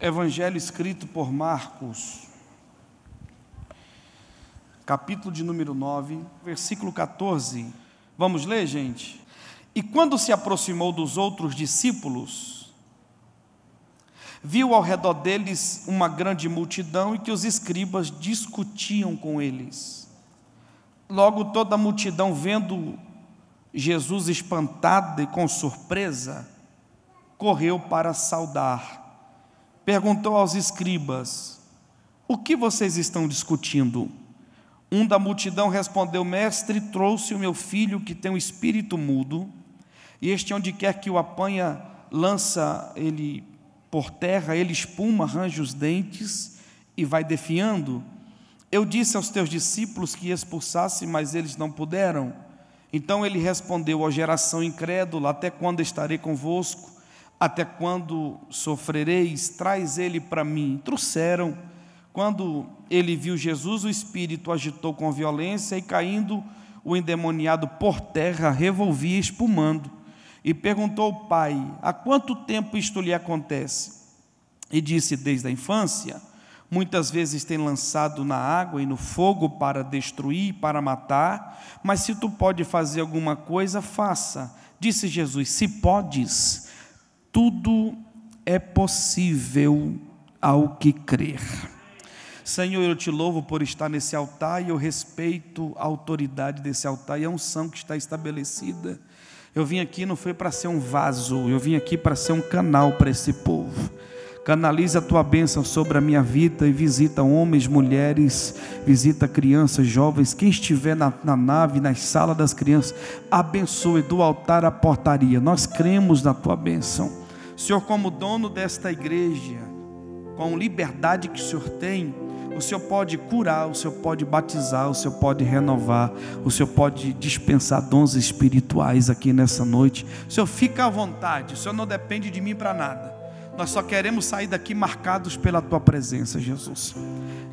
Evangelho escrito por Marcos, capítulo de número 9, versículo 14. Vamos ler, gente? E quando se aproximou dos outros discípulos, viu ao redor deles uma grande multidão e que os escribas discutiam com eles. Logo toda a multidão, vendo Jesus espantado e com surpresa, correu para saudar. Perguntou aos escribas: o que vocês estão discutindo? Um da multidão respondeu: mestre, trouxe o meu filho que tem um espírito mudo, e este, onde quer que o apanha, lança ele por terra, ele espuma, arranja os dentes e vai defiando. Eu disse aos teus discípulos que expulsasse, mas eles não puderam. Então ele respondeu: ó geração incrédula, até quando estarei convosco? Até quando sofrereis? Traz ele para mim. Trouxeram. Quando ele viu Jesus, o espírito agitou com violência, e caindo o endemoniado por terra, revolvia espumando. E perguntou ao pai: há quanto tempo isto lhe acontece? E disse: desde a infância. Muitas vezes tem lançado na água e no fogo para destruir, para matar. Mas se tu pode fazer alguma coisa, faça. Disse Jesus: se podes, tudo é possível ao que crer. Senhor, eu te louvo por estar nesse altar, e eu respeito a autoridade desse altar e a unção que está estabelecida. Eu vim aqui não foi para ser um vaso, eu vim aqui para ser um canal para esse povo. Canaliza a tua bênção sobre a minha vida e visita homens, mulheres, visita crianças, jovens, quem estiver na nave, na sala das crianças, abençoe do altar à portaria. Nós cremos na tua bênção. Senhor, como dono desta igreja, com liberdade que o Senhor tem, o Senhor pode curar, o Senhor pode batizar, o Senhor pode renovar, o Senhor pode dispensar dons espirituais aqui nessa noite. O Senhor fica à vontade, o Senhor não depende de mim para nada. Nós só queremos sair daqui marcados pela tua presença, Jesus.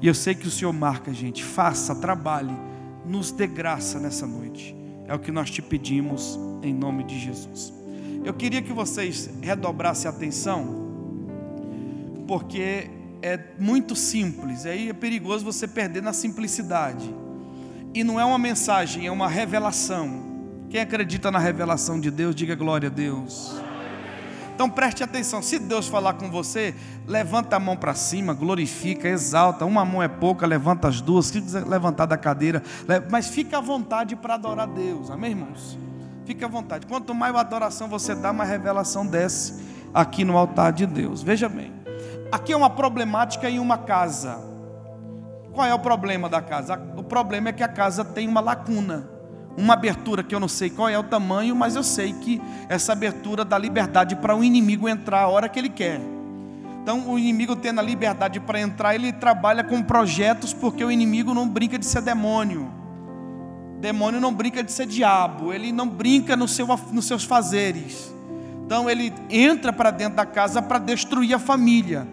E eu sei que o Senhor marca, gente. Faça, trabalhe, nos dê graça nessa noite. É o que nós te pedimos em nome de Jesus. Eu queria que vocês redobrassem a atenção, porque é muito simples, aí é perigoso você perder na simplicidade. E não é uma mensagem, é uma revelação. Quem acredita na revelação de Deus, diga glória a Deus. Então preste atenção, se Deus falar com você, levanta a mão para cima, glorifica, exalta. Uma mão é pouca, levanta as duas. Se quiser levantar da cadeira, mas fica à vontade para adorar a Deus, amém, irmãos? Fica à vontade. Quanto mais adoração você dá, mais revelação desce aqui no altar de Deus. Veja bem, aqui é uma problemática em uma casa. Qual é o problema da casa? O problema é que a casa tem uma lacuna, uma abertura que eu não sei qual é o tamanho, mas eu sei que essa abertura dá liberdade para o inimigo entrar a hora que ele quer. Então o inimigo, tendo a liberdade para entrar, ele trabalha com projetos, porque o inimigo não brinca de ser demônio. Demônio não brinca de ser diabo, ele não brinca nos seus fazeres. Então ele entra para dentro da casa para destruir a família.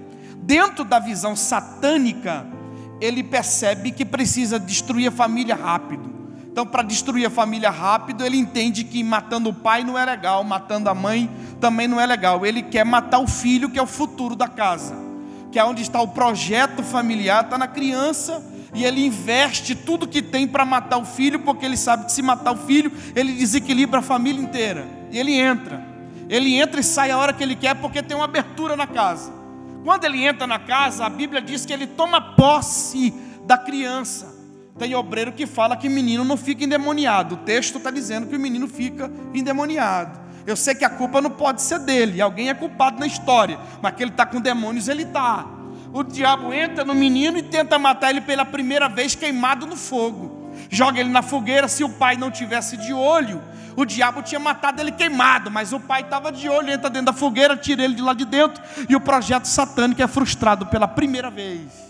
Dentro da visão satânica, ele percebe que precisa destruir a família rápido. Então, para destruir a família rápido, ele entende que matando o pai não é legal, matando a mãe também não é legal. Ele quer matar o filho, que é o futuro da casa, que é onde está o projeto familiar, está na criança, e ele investe tudo que tem para matar o filho, porque ele sabe que se matar o filho, ele desequilibra a família inteira. E ele entra e sai a hora que ele quer, porque tem uma abertura na casa. Quando ele entra na casa, a Bíblia diz que ele toma posse da criança. Tem obreiro que fala que menino não fica endemoniado. O texto está dizendo que o menino fica endemoniado. Eu sei que a culpa não pode ser dele, alguém é culpado na história, mas que ele está com demônios, ele está. O diabo entra no menino e tenta matar ele pela primeira vez, queimado no fogo. Joga ele na fogueira. Se o pai não tivesse de olho, o diabo tinha matado ele queimado, mas o pai estava de olho, entra dentro da fogueira, tira ele de lá de dentro, e o projeto satânico é frustrado pela primeira vez.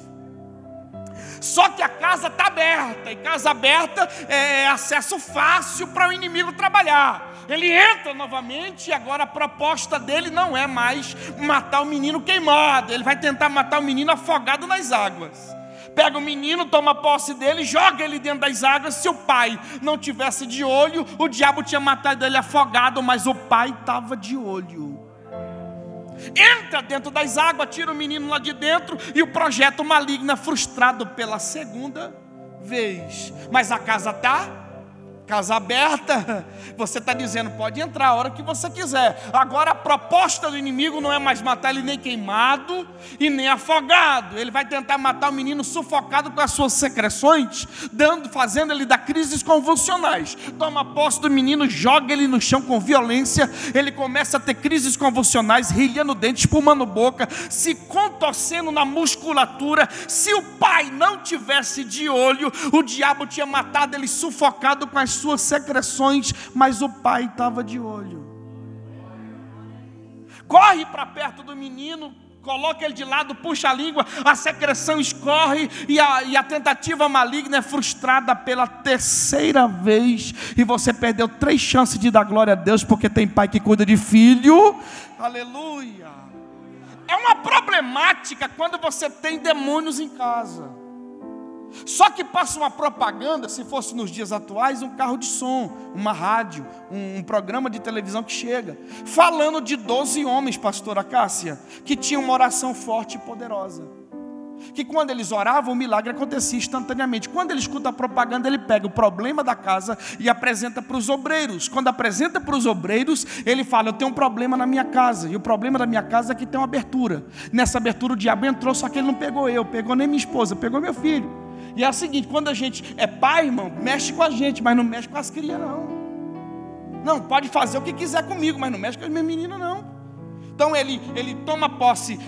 Só que a casa está aberta, e casa aberta é acesso fácil para o inimigo trabalhar. Ele entra novamente, e agora a proposta dele não é mais matar o menino queimado, ele vai tentar matar o menino afogado nas águas. Pega o menino, toma posse dele, joga ele dentro das águas. Se o pai não tivesse de olho, o diabo tinha matado ele afogado, mas o pai estava de olho. entra dentro das águas, tira o menino lá de dentro, e o projeto maligno é frustrado pela segunda vez. Mas a casa está... casa aberta, você está dizendo, pode entrar a hora que você quiser. Agora a proposta do inimigo não é mais matar ele nem queimado e nem afogado. Ele vai tentar matar o menino sufocado com as suas secreções, fazendo ele dar crises convulsionais. Toma posse do menino, joga ele no chão com violência, ele começa a ter crises convulsionais, rilhando dentes, espumando boca, se contorcendo na musculatura. Se o pai não tivesse de olho, o diabo tinha matado ele sufocado com as suas secreções, mas o pai estava de olho. Corre para perto do menino, coloca ele de lado, puxa a língua, a secreção escorre e a tentativa maligna é frustrada pela terceira vez, e você perdeu 3 chances de dar glória a Deus, porque tem pai que cuida de filho. Aleluia. É uma problemática quando você tem demônios em casa. Só que passa uma propaganda, se fosse nos dias atuais, um carro de som, uma rádio, um programa de televisão que chega, falando de 12 homens, pastora Cássia, que tinham uma oração forte e poderosa, que quando eles oravam, o milagre acontecia instantaneamente. Quando ele escuta a propaganda, ele pega o problema da casa e apresenta para os obreiros. Quando apresenta para os obreiros, ele fala, eu tenho um problema na minha casa, e o problema da minha casa é que tem uma abertura. Nessa abertura o diabo entrou, só que ele não pegou eu, pegou nem minha esposa, pegou meu filho. E é o seguinte, quando a gente é pai, irmão, mexe com a gente, mas não mexe com as crias, não. Não, pode fazer o que quiser comigo, mas não mexe com as minhas meninas, não. Então ele toma posse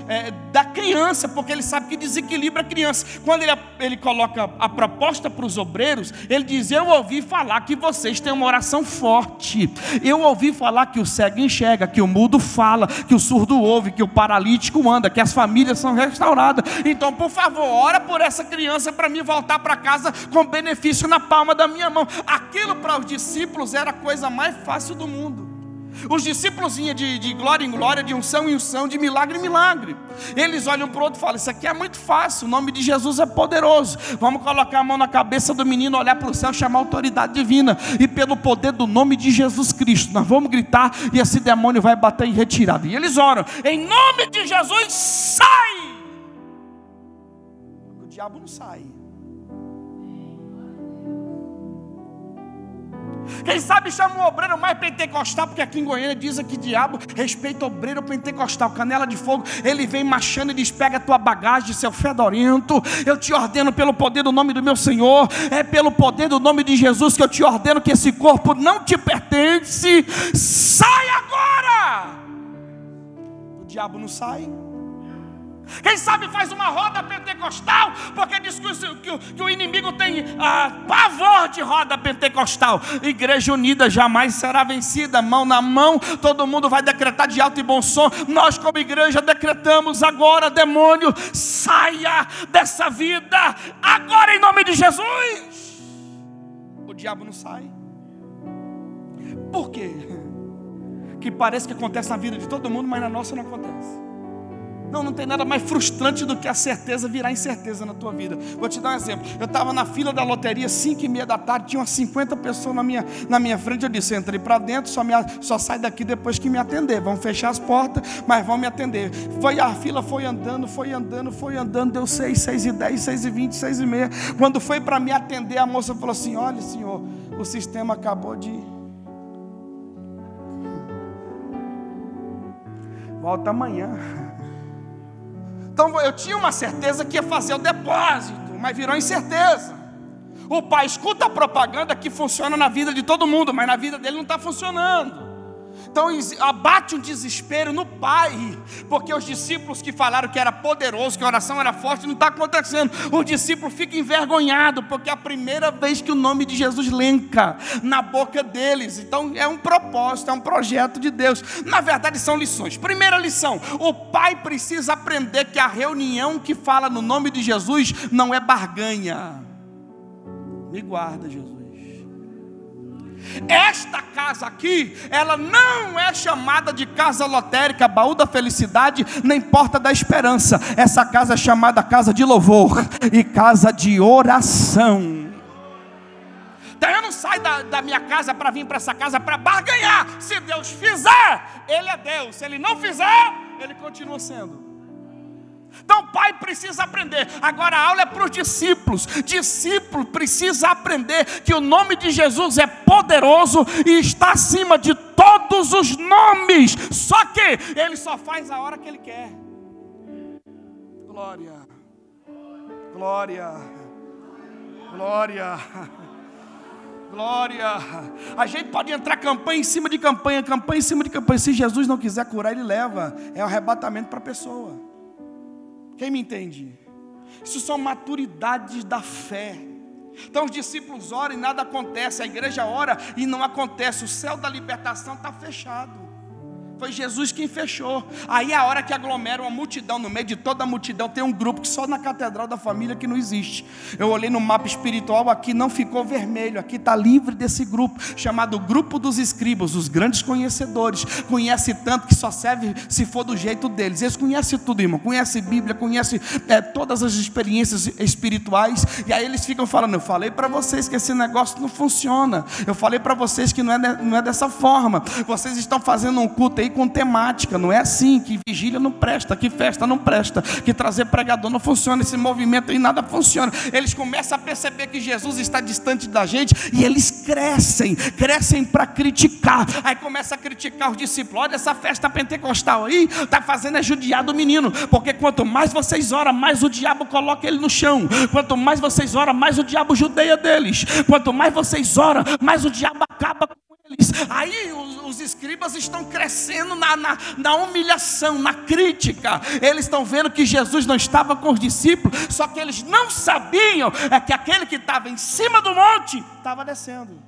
da criança, porque ele sabe que desequilibra a criança. Quando ele coloca a proposta para os obreiros, ele diz, eu ouvi falar que vocês têm uma oração forte. Eu ouvi falar que o cego enxerga, que o mudo fala, que o surdo ouve, que o paralítico anda, que as famílias são restauradas. Então, por favor, ora por essa criança para mim voltar para casa com benefício na palma da minha mão. Aquilo para os discípulos era a coisa mais fácil do mundo. Os discípulos iam de glória em glória, de unção em unção, de milagre em milagre. Eles olham para o outro e falam, isso aqui é muito fácil, o nome de Jesus é poderoso. Vamos colocar a mão na cabeça do menino, olhar para o céu, chamar a autoridade divina. E pelo poder do nome de Jesus Cristo, nós vamos gritar e esse demônio vai bater em retirada. E eles oram, em nome de Jesus, sai! O diabo não sai. Quem sabe chama um obreiro mais pentecostal, porque aqui em Goiânia dizem que diabo respeita o obreiro pentecostal, canela de fogo. Ele vem marchando e diz, pega a tua bagagem, seu fedorento, eu te ordeno pelo poder do nome do meu Senhor, é pelo poder do nome de Jesus que eu te ordeno que esse corpo não te pertence, sai agora! O diabo não sai. Quem sabe faz uma roda pentecostal, porque diz que o inimigo tem pavor de roda pentecostal. Igreja unida jamais será vencida, mão na mão, todo mundo vai decretar de alto e bom som. Nós como igreja decretamos agora, demônio, saia dessa vida, agora em nome de Jesus. O diabo não sai. Por quê? Que parece que acontece na vida de todo mundo, mas na nossa não acontece. Não tem nada mais frustrante do que a certeza virar incerteza na tua vida. Vou te dar um exemplo. Eu estava na fila da loteria, 5h30 da tarde, tinha umas 50 pessoas na minha frente. Eu disse, entrei para dentro, só sai daqui depois que me atender. Vão fechar as portas, mas vão me atender. A fila foi andando, deu 6, 6h10, 6h20, 6h30. Quando foi para me atender, a moça falou assim, olha senhor, o sistema acabou de... Volta amanhã. Então eu tinha uma certeza que ia fazer o depósito, mas virou incerteza. O pai escuta a propaganda que funciona na vida de todo mundo, mas na vida dele não está funcionando. Então abate um desespero no pai, porque os discípulos que falaram que era poderoso, que a oração era forte, não está acontecendo. O discípulo fica envergonhado, porque é a primeira vez que o nome de Jesus lenca na boca deles. Então é um propósito, é um projeto de Deus. Na verdade são lições. Primeira lição, o pai precisa aprender que a reunião que fala no nome de Jesus não é barganha. Me guarda, Jesus. Esta casa aqui, ela não é chamada de casa lotérica, baú da felicidade, nem porta da esperança. Essa casa é chamada casa de louvor e casa de oração. Então eu não saio da minha casa para vir para essa casa para barganhar. Se Deus fizer, Ele é Deus. Se Ele não fizer, Ele continua sendo. Então o pai precisa aprender. Agora a aula é para os discípulos. Discípulo precisa aprender que o nome de Jesus é poderoso e está acima de todos os nomes. Só que ele só faz a hora que ele quer. Glória, glória, glória, glória. A gente pode entrar campanha em cima de campanha, campanha em cima de campanha. Se Jesus não quiser curar, ele leva. É o arrebatamento para a pessoa. Quem me entende? Isso são maturidades da fé. Então os discípulos oram e nada acontece. A igreja ora e não acontece. O céu da libertação está fechado. Foi Jesus quem fechou. Aí é a hora que aglomera uma multidão. No meio de toda a multidão tem um grupo que só na Catedral da Família que não existe. Eu olhei no mapa espiritual, aqui não ficou vermelho. Aqui está livre desse grupo, chamado Grupo dos Escribas, os grandes conhecedores. Conhece tanto que só serve se for do jeito deles. Eles conhecem tudo, irmão. Conhecem Bíblia, conhecem todas as experiências espirituais. E aí eles ficam falando: eu falei para vocês que esse negócio não funciona. Eu falei para vocês que não é dessa forma. Vocês estão fazendo um culto aí com temática, não é assim, que vigília não presta, que festa não presta, que trazer pregador não funciona, esse movimento aí nada funciona. Eles começam a perceber que Jesus está distante da gente e eles crescem para criticar. Aí começa a criticar os discípulos: olha, essa festa pentecostal aí está fazendo judiar do menino, porque quanto mais vocês oram, mais o diabo coloca ele no chão. Quanto mais vocês oram, mais o diabo judeia deles. Quanto mais vocês oram, mais o diabo acaba com eles. Aí os escribas estão crescendo na humilhação, na crítica. Eles estão vendo que Jesus não estava com os discípulos, só que eles não sabiam que aquele que estava em cima do monte estava descendo.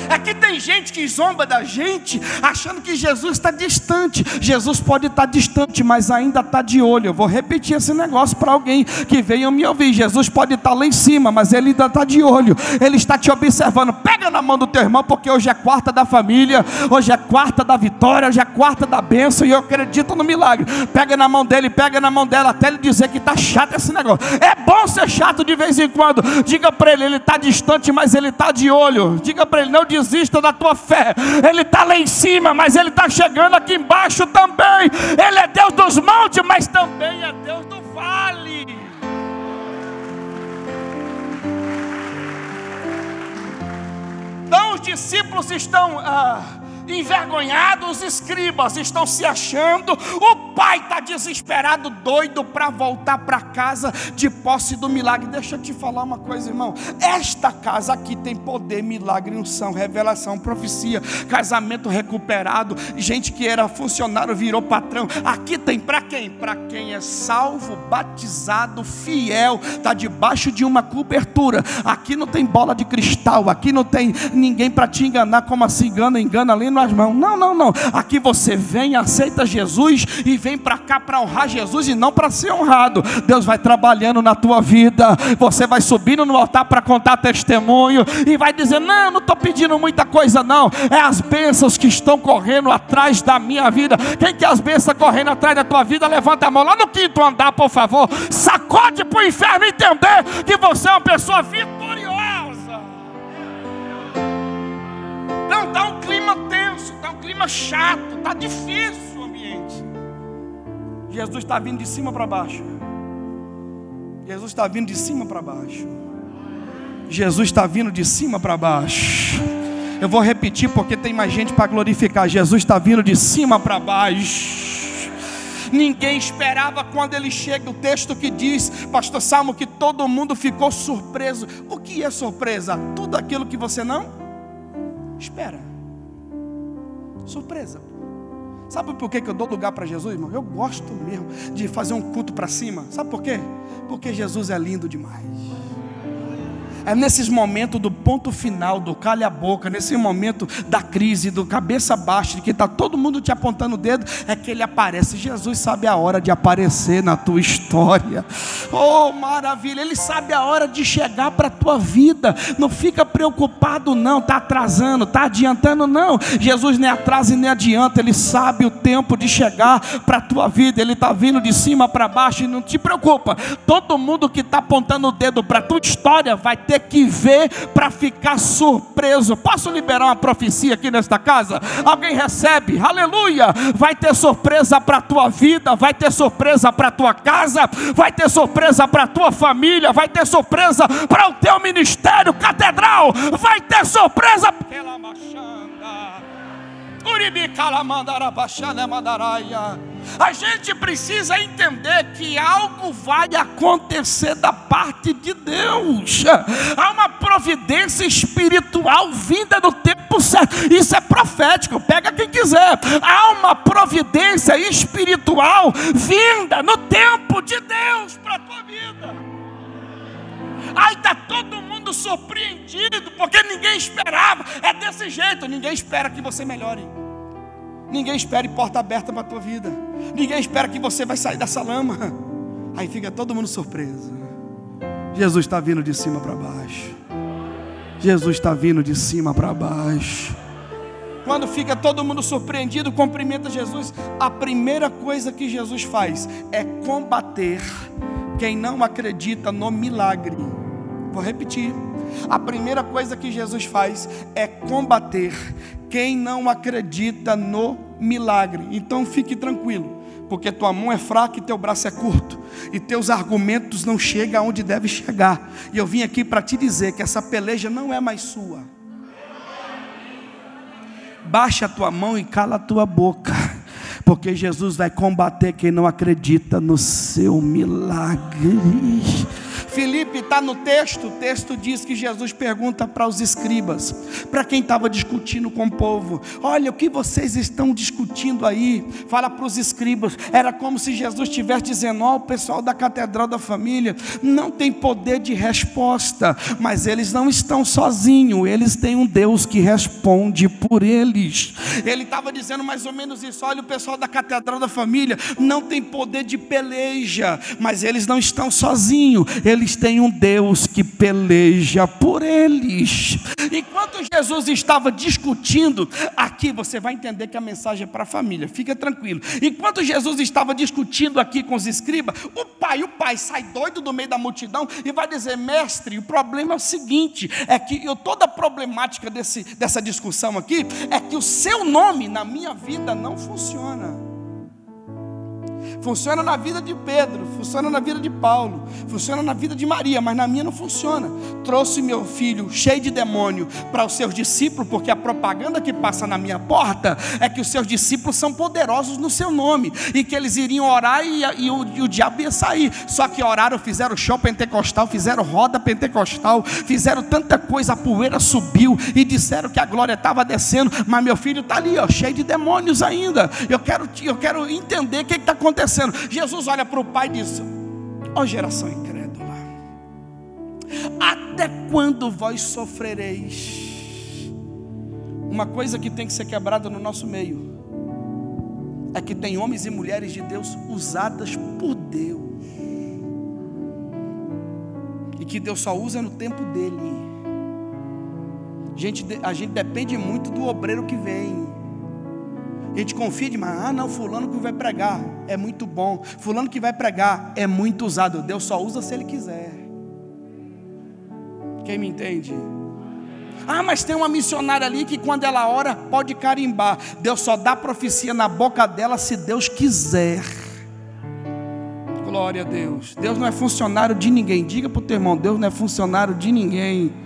É que tem gente que zomba da gente, achando que Jesus está distante. Jesus pode estar distante, mas ainda está de olho. Eu vou repetir esse negócio para alguém que veio me ouvir. Jesus pode estar lá em cima, mas ele ainda está de olho. Ele está te observando. Pega na mão do teu irmão, porque hoje é quarta da família, hoje é quarta da vitória, hoje é quarta da bênção, e eu acredito no milagre. Pega na mão dele, pega na mão dela, até ele dizer que está chato esse negócio. É bom ser chato de vez em quando. Diga para ele está distante, mas ele está de olho. Diga para ele: não desista da tua fé. Ele está lá em cima, mas ele está chegando aqui embaixo também. Ele é Deus dos montes, mas também é Deus do vale. Então os discípulos estão envergonhados, os escribas estão se achando, o pai está desesperado, doido para voltar para casa de posse do milagre. Deixa eu te falar uma coisa, irmão. Esta casa aqui tem poder, milagre, unção, revelação, profecia, casamento recuperado, gente que era funcionário virou patrão. Aqui tem para quem? Para quem é salvo, batizado, fiel, está debaixo de uma cobertura. Aqui não tem bola de cristal, aqui não tem ninguém para te enganar. Como assim? Engana ali nas mãos. Não. Aqui você vem, aceita Jesus e vem para cá para honrar Jesus e não para ser honrado. Deus vai trabalhando na tua vida. Você vai subindo no altar para contar testemunho e vai dizer: não estou pedindo muita coisa não. É as bênçãos que estão correndo atrás da minha vida. Quem quer as bênçãos correndo atrás da tua vida? Levanta a mão lá no quinto andar, por favor. Sacode para o inferno entender que você é uma pessoa vitoriosa. Não, está um clima tenso, está um clima chato, está difícil o ambiente. Jesus está vindo de cima para baixo. Jesus está vindo de cima para baixo. Jesus está vindo de cima para baixo. Eu vou repetir porque tem mais gente para glorificar. Jesus está vindo de cima para baixo. Ninguém esperava quando ele chega. O texto que diz, pastor Salmo, que todo mundo ficou surpreso. O que é surpresa? Tudo aquilo que você não espera. Surpresa. Sabe por que eu dou lugar para Jesus, irmão? Eu gosto mesmo de fazer um culto para cima. Sabe por quê? Porque Jesus é lindo demais. É nesses momentos do ponto final, do calha a boca, nesse momento da crise, do cabeça baixa, de que está todo mundo te apontando o dedo, é que ele aparece. Jesus sabe a hora de aparecer na tua história. Oh, maravilha! Ele sabe a hora de chegar para a tua vida. Não fica preocupado não, está atrasando, está adiantando não. Jesus nem atrasa e nem adianta. Ele sabe o tempo de chegar para a tua vida. Ele está vindo de cima para baixo e não te preocupa. Todo mundo que está apontando o dedo para a tua história vai ter ter que ver para ficar surpreso. Posso liberar uma profecia aqui nesta casa? Alguém recebe? Aleluia! Vai ter surpresa para a tua vida, vai ter surpresa para a tua casa, vai ter surpresa para a tua família, vai ter surpresa para o teu ministério catedral, vai ter surpresa. A gente precisa entender que algo vai acontecer da parte de Deus. Há uma providência espiritual vinda no tempo certo. Isso é profético, pega quem quiser. Há uma providência espiritual vinda no tempo de Deus para a tua vida. Aí está todo mundo surpreendido, porque ninguém esperava. É desse jeito, ninguém espera que você melhore. Ninguém espera porta aberta para a tua vida. Ninguém espera que você vai sair dessa lama. Aí fica todo mundo surpreso. Jesus está vindo de cima para baixo. Jesus está vindo de cima para baixo. Quando fica todo mundo surpreendido, cumprimenta Jesus. A primeira coisa que Jesus faz é combater quem não acredita no milagre. Vou repetir. A primeira coisa que Jesus faz é combater quem não acredita no milagre. Então fique tranquilo, porque tua mão é fraca e teu braço é curto, e teus argumentos não chegam aonde deve chegar. E eu vim aqui para te dizer que essa peleja não é mais sua. Baixa a tua mão e cala a tua boca, porque Jesus vai combater quem não acredita no seu milagre. Filipe está no texto, o texto diz que Jesus pergunta para os escribas, para quem estava discutindo com o povo: olha, o que vocês estão discutindo aí? Fala para os escribas. Era como se Jesus estivesse dizendo: ó, o pessoal da Catedral da Família não tem poder de resposta, mas eles não estão sozinhos, eles têm um Deus que responde por eles. Ele estava dizendo mais ou menos isso: olha, o pessoal da Catedral da Família não tem poder de peleja, mas eles não estão sozinhos, eles têm um Deus que peleja por eles. Enquanto Jesus estava discutindo, aqui você vai entender que a mensagem é para a família, fica tranquilo. Enquanto Jesus estava discutindo aqui com os escribas, o pai sai doido do meio da multidão e vai dizer: mestre, o problema é o seguinte, é que toda a problemática dessa discussão aqui é que o seu nome na minha vida não funciona. Funciona na vida de Pedro, funciona na vida de Paulo, funciona na vida de Maria, mas na minha não funciona. Trouxe meu filho cheio de demônio para os seus discípulos, porque a propaganda que passa na minha porta é que os seus discípulos são poderosos no seu nome, e que eles iriam orar e o diabo ia sair. Só que oraram, fizeram show pentecostal, fizeram roda pentecostal, fizeram tanta coisa, a poeira subiu e disseram que a glória estava descendo, mas meu filho está ali, ó, cheio de demônios ainda. Eu quero entender o que está acontecendo. Jesus olha para o pai e diz: ó geração incrédula, até quando vós sofrereis? Uma coisa que tem que ser quebrada no nosso meio é que tem homens e mulheres de Deus usadas por Deus, e que Deus só usa no tempo dele. A gente depende muito do obreiro que vem. A gente confia demais: não, fulano que vai pregar é muito bom, fulano que vai pregar é muito usado. Deus só usa se Ele quiser. Quem me entende? Mas tem uma missionária ali que quando ela ora pode carimbar. Deus só dá profecia na boca dela se Deus quiser. Glória a Deus. Deus não é funcionário de ninguém. Diga para o teu irmão: Deus não é funcionário de ninguém.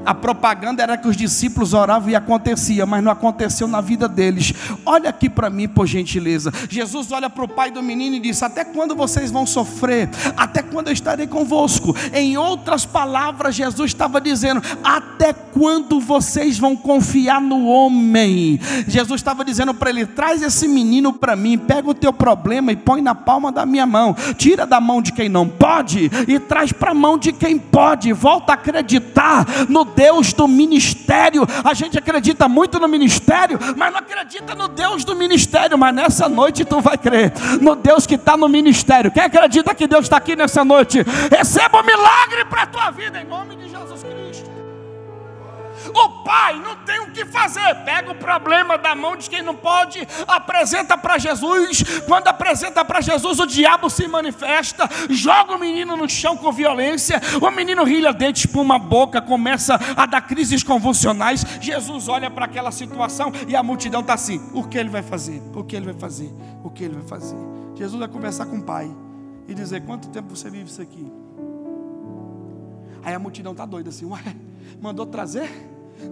A propaganda era que os discípulos oravam e acontecia, mas não aconteceu na vida deles. Olha aqui para mim, por gentileza. Jesus olha para o pai do menino e diz: até quando vocês vão sofrer? Até quando eu estarei convosco? Em outras palavras, Jesus estava dizendo: até quando vocês vão confiar no homem? Jesus estava dizendo para ele: traz esse menino para mim, pega o teu problema e põe na palma da minha mão, tira da mão de quem não pode e traz para a mão de quem pode. Volta a acreditar no Deus do ministério. A gente acredita muito no ministério, mas não acredita no Deus do ministério. Mas nessa noite tu vai crer no Deus que está no ministério. Quem acredita que Deus está aqui nessa noite, receba um milagre para a tua vida, em nome de Jesus Cristo. O pai não tem o que fazer. Pega o problema da mão de quem não pode, apresenta para Jesus. Quando apresenta para Jesus, o diabo se manifesta, joga o menino no chão com violência. O menino rilha dente, espuma a boca, começa a dar crises convulsionais. Jesus olha para aquela situação e a multidão está assim: o que ele vai fazer? O que ele vai fazer? O que ele vai fazer? Jesus vai conversar com o pai e dizer: quanto tempo você vive isso aqui? Aí a multidão está doida assim: ué, mandou trazer?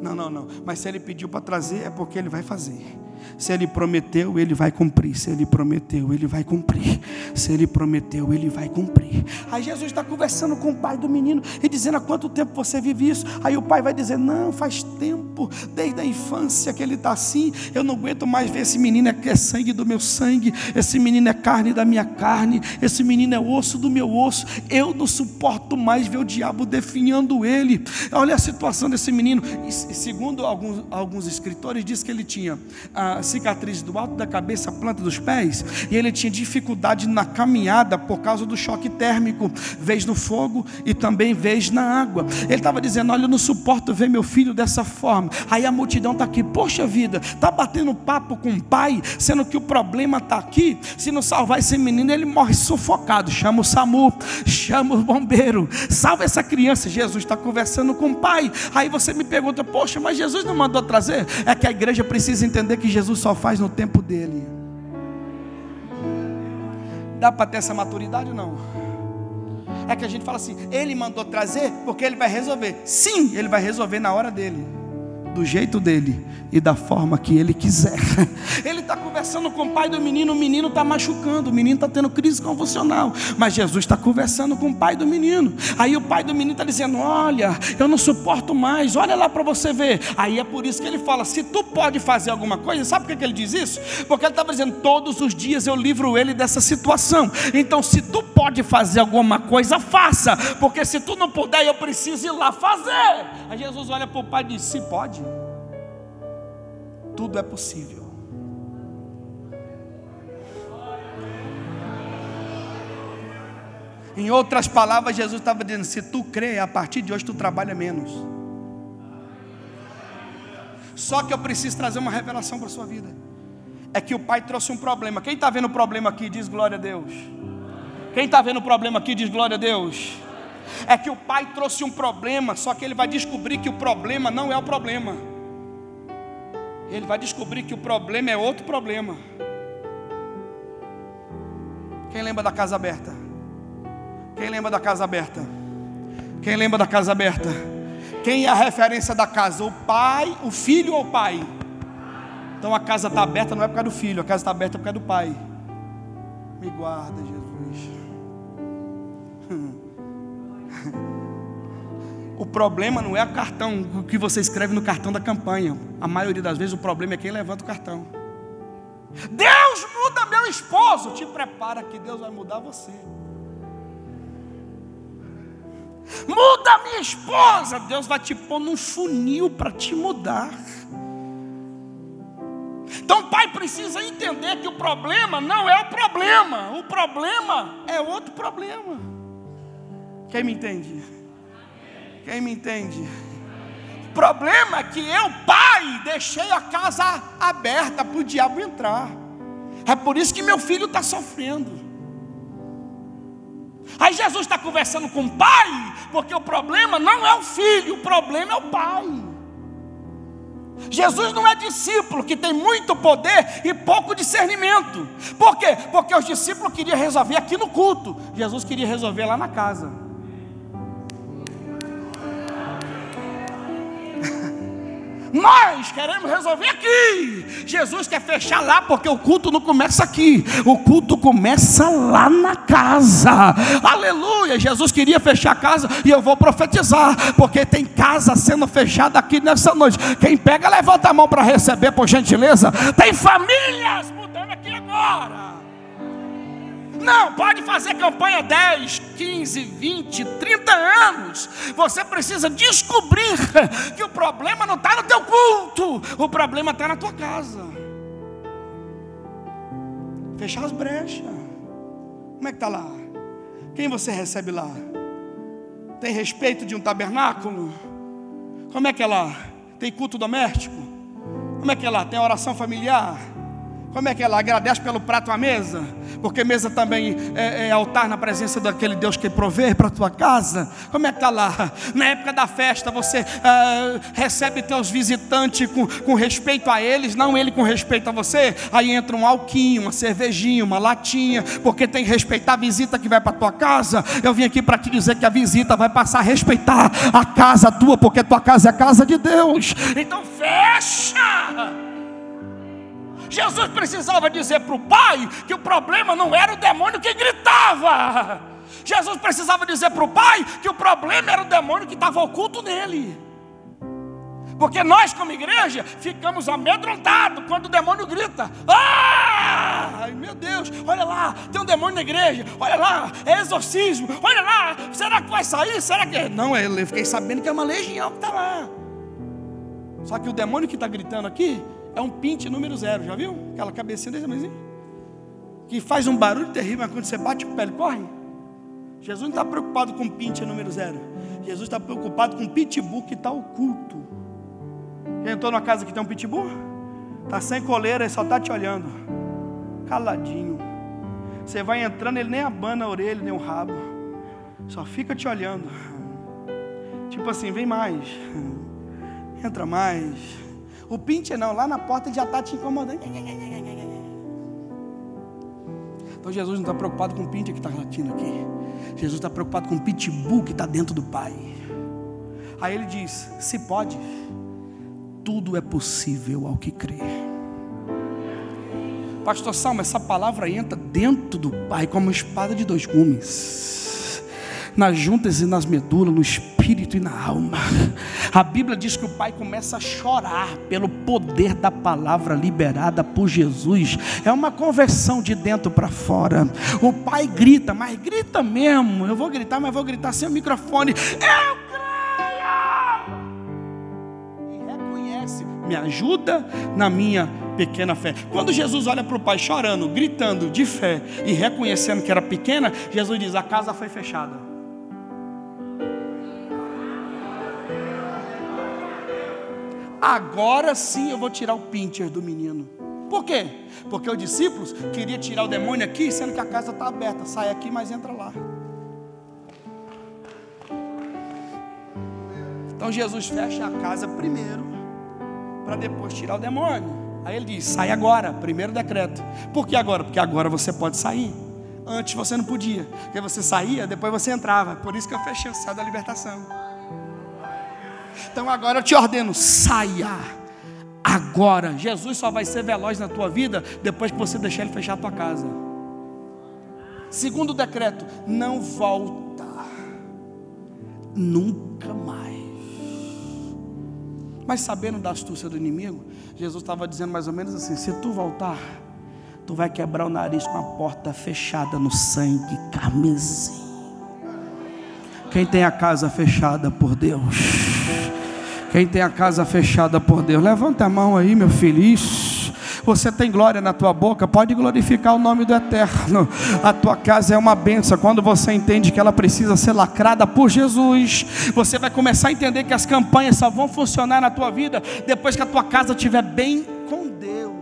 Não, mas se ele pediu para trazer é porque ele vai fazer. Se ele prometeu, ele vai cumprir. Se ele prometeu, ele vai cumprir. Se ele prometeu, ele vai cumprir. Aí Jesus está conversando com o pai do menino e dizendo: há quanto tempo você vive isso? Aí o pai vai dizer: não, faz tempo, desde a infância que ele está assim. Eu não aguento mais ver esse menino, é sangue do meu sangue, esse menino é carne da minha carne, esse menino é osso do meu osso. Eu não suporto mais ver o diabo definhando ele. Olha a situação desse menino. E, segundo alguns escritores, diz que ele tinha cicatriz do alto da cabeça à planta dos pés, e ele tinha dificuldade na caminhada por causa do choque térmico, vez no fogo e também vez na água. Ele estava dizendo: olha, eu não suporto ver meu filho dessa forma. Aí a multidão está aqui: poxa vida, está batendo papo com o pai, sendo que o problema está aqui. Se não salvar esse menino, ele morre sufocado. Chama o SAMU, chama o bombeiro, salva essa criança. Jesus está conversando com o pai. Aí você me pergunta: poxa, mas Jesus não mandou trazer? É que a igreja precisa entender que Jesus só faz no tempo dele. Dá para ter essa maturidade ou não? É que a gente fala assim: ele mandou trazer porque ele vai resolver. Sim, ele vai resolver na hora dele, do jeito dele e da forma que ele quiser. Ele está conversando com o pai do menino, o menino está machucando, o menino está tendo crise convulsional, mas Jesus está conversando com o pai do menino. Aí o pai do menino está dizendo: olha, eu não suporto mais, olha lá para você ver. Aí é por isso que ele fala: se tu pode fazer alguma coisa. Sabe por que ele diz isso? Porque ele estava dizendo: todos os dias eu livro ele dessa situação. Então, se tu pode fazer alguma coisa, faça, porque se tu não puder, eu preciso ir lá fazer. Aí Jesus olha para o pai e diz: se pode, tudo é possível. Em outras palavras, Jesus estava dizendo: se tu crê, a partir de hoje tu trabalha menos. Só que eu preciso trazer uma revelação para a sua vida. É que o pai trouxe um problema. Quem está vendo o problema aqui diz glória a Deus. Quem está vendo o problema aqui diz glória a Deus. É que o pai trouxe um problema, só que ele vai descobrir que o problema não é o problema. Ele vai descobrir que o problema é outro problema. Quem lembra da casa aberta? Quem lembra da casa aberta? Quem lembra da casa aberta? Quem é a referência da casa? O pai, o filho ou o pai? Então a casa está aberta não é por causa do filho, a casa está aberta por causa do pai. Me guarda, Jesus. O problema não é o cartão, o que você escreve no cartão da campanha. A maioria das vezes o problema é quem levanta o cartão. Deus muda meu esposo. Te prepara que Deus vai mudar você. Muda minha esposa. Deus vai te pôr num funil para te mudar. Então o pai precisa entender que o problema não é o problema. O problema é outro problema. Quem me entende? Quem me entende? O problema é que eu, pai, deixei a casa aberta para o diabo entrar. É por isso que meu filho está sofrendo. Aí Jesus está conversando com o pai, porque o problema não é o filho, o problema é o pai. Jesus não é discípulo que tem muito poder e pouco discernimento. Por quê? Porque os discípulos queriam resolver aqui no culto. Jesus queria resolver lá na casa. Nós queremos resolver aqui. Jesus quer fechar lá, porque o culto não começa aqui. O culto começa lá na casa. Aleluia. Jesus queria fechar a casa. E eu vou profetizar, porque tem casa sendo fechada aqui nessa noite. Quem pega, levanta a mão para receber, por gentileza. Tem famílias mudando aqui agora. Não, pode fazer campanha 10, 15, 20, 30 anos. Você precisa descobrir que o problema não está no teu culto. O problema está na tua casa. Fechar as brechas. Como é que está lá? Quem você recebe lá? Tem respeito de um tabernáculo? Como é que é lá? Tem culto doméstico? Como é que é lá? Tem oração familiar? Como é que é lá? Agradece pelo prato à mesa? Porque mesa também é altar na presença daquele Deus que provê para a tua casa. Como é que está lá? Na época da festa você recebe teus visitantes com respeito a eles, não ele com respeito a você. Aí entra um alquinho, uma cervejinha, uma latinha, porque tem que respeitar a visita que vai para a tua casa. Eu vim aqui para te dizer que a visita vai passar a respeitar a casa tua, porque tua casa é a casa de Deus. Então fecha! Jesus precisava dizer para o Pai que o problema não era o demônio que gritava. Jesus precisava dizer para o Pai que o problema era o demônio que estava oculto nele. Porque nós, como igreja, ficamos amedrontados quando o demônio grita. Ai meu Deus, olha lá, tem um demônio na igreja. Olha lá, é exorcismo. Olha lá, será que vai sair? Será que... Não, eu fiquei sabendo que é uma legião que está lá. Só que o demônio que está gritando aqui é um pinte número 0, já viu? Aquela cabecinha desse tamanhozinho, que faz um barulho terrível, mas quando você bate o pé, ele corre. Jesus não está preocupado com pinte número 0. Jesus está preocupado com o pitbull que está oculto. Já entrou numa casa que tem um pitbull? Está sem coleira, ele só está te olhando, caladinho. Você vai entrando, ele nem abana a orelha, nem o rabo, só fica te olhando. Tipo assim, vem mais, entra mais. O pinche não, lá na porta ele já está te incomodando. Então Jesus não está preocupado com o pinche que está latindo aqui. Jesus está preocupado com o pitbull que está dentro do Pai. Aí ele diz: se pode, tudo é possível ao que crê. Pastor Salmo, essa palavra entra dentro do Pai como uma espada de 2 gumes, nas juntas e nas medulas, no espírito e na alma. A Bíblia diz que o Pai começa a chorar pelo poder da palavra liberada por Jesus. É uma conversão de dentro para fora. O Pai grita, mas grita mesmo. Eu vou gritar, mas vou gritar sem o microfone. Eu creio! E reconhece, me ajuda na minha pequena fé. Quando Jesus olha para o Pai chorando, gritando de fé e reconhecendo que era pequena, Jesus diz: a casa foi fechada. Agora sim eu vou tirar o pincher do menino. Por quê? Porque os discípulos queriam tirar o demônio aqui, sendo que a casa está aberta. Sai aqui, mas entra lá. Então Jesus fecha a casa primeiro, para depois tirar o demônio. Aí ele diz: sai agora, primeiro decreto. Por que agora? Porque agora você pode sair. Antes você não podia, porque você saía, depois você entrava. Por isso que eu fechei o céu da libertação. Então agora eu te ordeno, saia agora. Jesus só vai ser veloz na tua vida depois que você deixar ele fechar a tua casa. Segundo decreto, não volta nunca mais. Mas sabendo da astúcia do inimigo, Jesus estava dizendo mais ou menos assim: se tu voltar, tu vai quebrar o nariz com a porta fechada no sangue carmesim. Quem tem a casa fechada por Deus? Quem tem a casa fechada por Deus? Levanta a mão aí, meu filho. Isso. Você tem glória na tua boca, pode glorificar o nome do Eterno. A tua casa é uma bênção. Quando você entende que ela precisa ser lacrada por Jesus, você vai começar a entender que as campanhas só vão funcionar na tua vida depois que a tua casa estiver bem com Deus.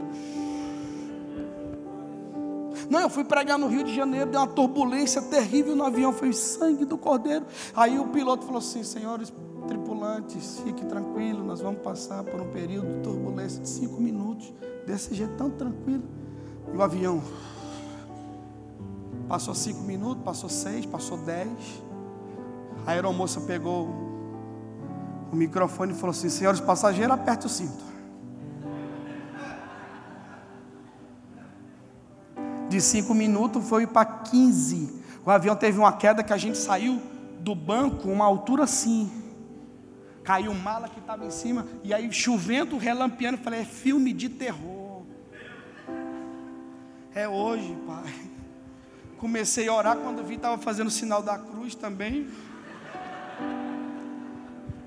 Não, eu fui pregar no Rio de Janeiro, deu uma turbulência terrível no avião, foi o sangue do Cordeiro. Aí o piloto falou assim: senhores tripulantes, fiquem tranquilos, nós vamos passar por um período de turbulência de 5 minutos, desse jeito tão tranquilo. E o avião passou 5 minutos, passou 6, passou 10. A aeromoça pegou o microfone e falou assim: senhores passageiros, aperte o cinto. De 5 minutos foi para 15. O avião teve uma queda que a gente saiu do banco uma altura assim. Caiu mala que estava em cima, e aí chovendo, relampeando. Eu falei: é filme de terror. É hoje, Pai. Comecei a orar quando vi, estava fazendo o sinal da cruz também.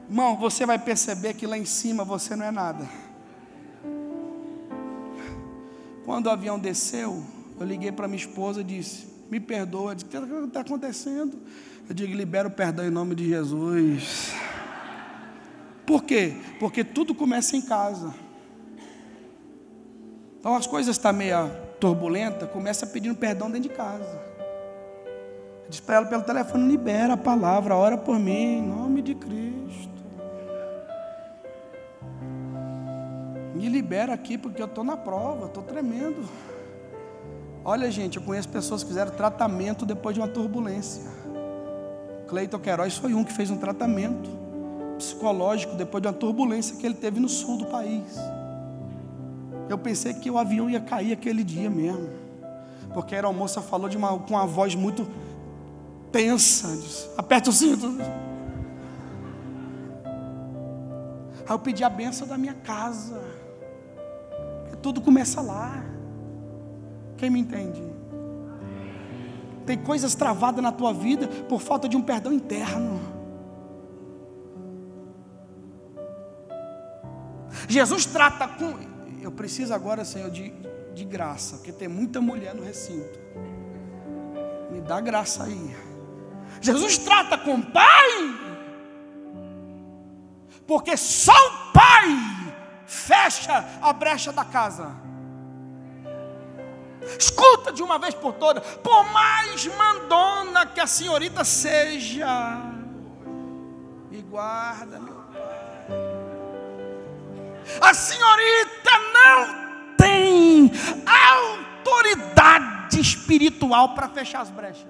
Irmão, você vai perceber que lá em cima você não é nada. Quando o avião desceu, eu liguei para minha esposa e disse: me perdoa. Disse: o que está acontecendo? Eu digo: libera o perdão em nome de Jesus. Por quê? Porque tudo começa em casa. Então as coisas estão meio turbulentas, começa pedindo perdão dentro de casa. Diz para ela pelo telefone, libera a palavra, ora por mim, em nome de Cristo. Me libera aqui porque eu estou na prova, estou tremendo. Olha, gente, eu conheço pessoas que fizeram tratamento depois de uma turbulência. Cleiton Queiroz foi um que fez um tratamento psicológico depois de uma turbulência que ele teve no sul do país. Eu pensei que o avião ia cair aquele dia mesmo, porque a aeromoça falou com uma voz muito tensa, disse, aperte o cinto. Aí eu pedi a bênção da minha casa, porque tudo começa lá. Quem me entende? Tem coisas travadas na tua vida por falta de um perdão interno. Jesus trata com... Eu preciso agora, Senhor, de graça, porque tem muita mulher no recinto. Me dá graça aí. Jesus trata com o pai, porque só o pai fecha a brecha da casa. Escuta de uma vez por todas, por mais mandona que a senhorita seja, me guarda, meu pai. A senhorita não tem autoridade espiritual para fechar as brechas.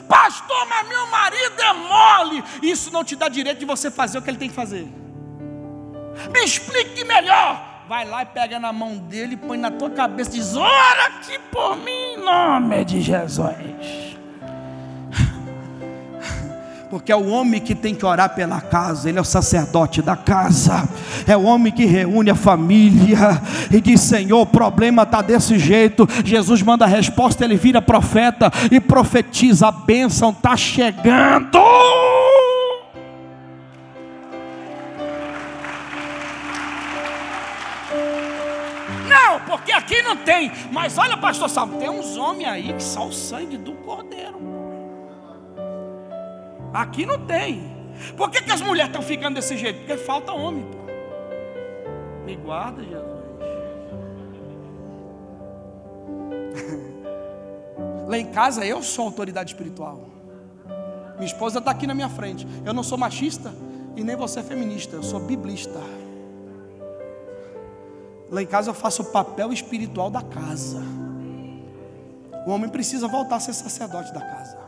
Pastor, mas meu marido é mole. Isso não te dá direito de você fazer o que ele tem que fazer. Me explique melhor. Vai lá e pega na mão dele, põe na tua cabeça e diz, ora aqui por mim, em nome de Jesus. Porque é o homem que tem que orar pela casa, ele é o sacerdote da casa, é o homem que reúne a família e diz, Senhor, o problema está desse jeito. Jesus manda a resposta, ele vira profeta e profetiza, a bênção está chegando. Não, porque aqui não tem, mas olha, pastor Salvo, tem uns homens aí que são o sangue do cordeiro. Aqui não tem. Por que as mulheres estão ficando desse jeito? Porque falta homem, pô. Me guarda, Jesus. Lá em casa eu sou autoridade espiritual. Minha esposa está aqui na minha frente. Eu não sou machista e nem você feminista. Eu sou biblista. Lá em casa eu faço o papel espiritual da casa. O homem precisa voltar a ser sacerdote da casa.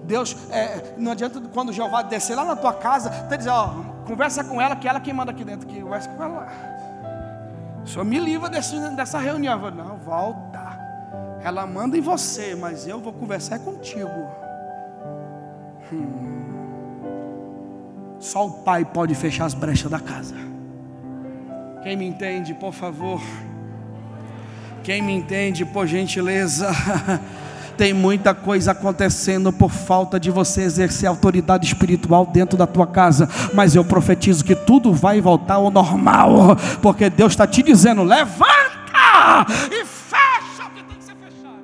Deus, não adianta quando Jeová descer lá na tua casa, você dizer, ó, conversa com ela, que ela quem manda aqui dentro, que conversa com ela lá. O Senhor me livra dessa reunião. Eu vou, não, volta. Ela manda em você, mas eu vou conversar contigo. Só o pai pode fechar as brechas da casa. Quem me entende, por favor? Quem me entende, por gentileza? Tem muita coisa acontecendo por falta de você exercer autoridade espiritual dentro da tua casa. Mas eu profetizo que tudo vai voltar ao normal, porque Deus está te dizendo, levanta e fecha o que tem que ser fechado.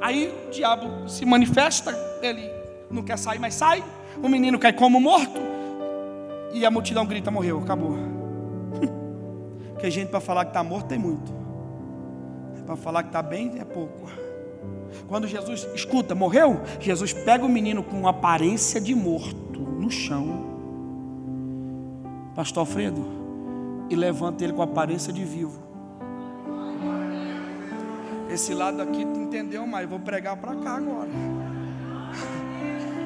Aí o diabo se manifesta, ele não quer sair, mas sai. O menino cai como morto e a multidão grita, morreu, acabou. Porque gente para falar que está morto tem muito, para falar que está bem é pouco. Quando Jesus, escuta, morreu, Jesus pega o menino com aparência de morto no chão, pastor Alfredo, e levanta ele com aparência de vivo. Esse lado aqui tu entendeu, mas vou pregar para cá agora.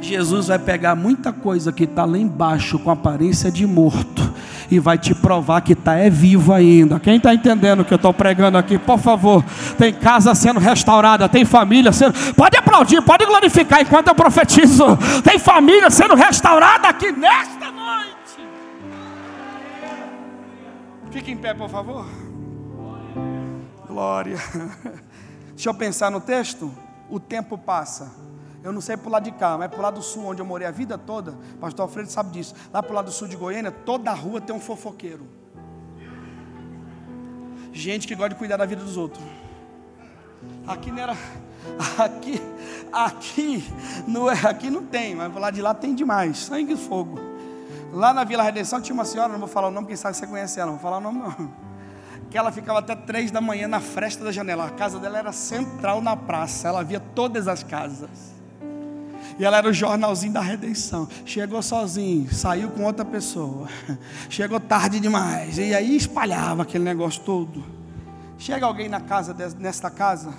Jesus vai pegar muita coisa que está lá embaixo com aparência de morto e vai te provar que está vivo ainda. Quem está entendendo o que eu estou pregando aqui, por favor? Tem casa sendo restaurada, tem família sendo... Pode aplaudir, pode glorificar enquanto eu profetizo. Tem família sendo restaurada aqui nesta noite. Fique em pé, por favor. Glória. Deixa eu pensar no texto. O tempo passa. Eu não sei pro lado de cá, mas pro lado do sul, onde eu morei a vida toda, pastor Alfredo sabe disso. Lá pro lado do sul de Goiânia, toda a rua tem um fofoqueiro. Gente que gosta de cuidar da vida dos outros. Aqui não era. Aqui não tem, mas lá de lá tem demais. Sangue e fogo. Lá na Vila Redenção tinha uma senhora, não vou falar o nome, quem sabe você conhece ela, não vou falar o nome não. Que ela ficava até 3 da manhã na fresta da janela. A casa dela era central na praça, ela via todas as casas. E ela era o jornalzinho da redenção. Chegou sozinho, saiu com outra pessoa. Chegou tarde demais. E aí espalhava aquele negócio todo. Chega alguém na casa, nesta casa,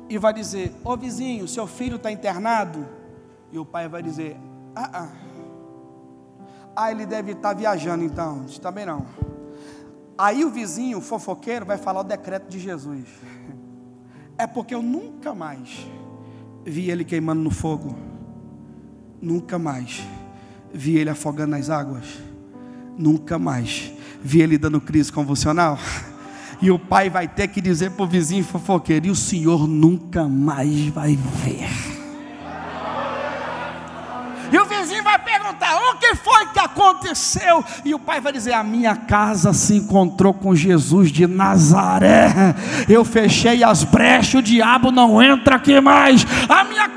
e vai dizer: ô vizinho, seu filho está internado? E o pai vai dizer: ele deve estar viajando então. Diz, também não. Aí o vizinho, o fofoqueiro, vai falar o decreto de Jesus. É porque eu nunca mais vi ele queimando no fogo. Nunca mais vi ele afogando nas águas. Nunca mais vi ele dando crise convulsional. E o pai vai ter que dizer para o vizinho fofoqueiro: e o senhor nunca mais vai ver. E o vizinho vai perguntar: o que foi que aconteceu? E o pai vai dizer: a minha casa se encontrou com Jesus de Nazaré. Eu fechei as brechas, o diabo não entra aqui mais. A minha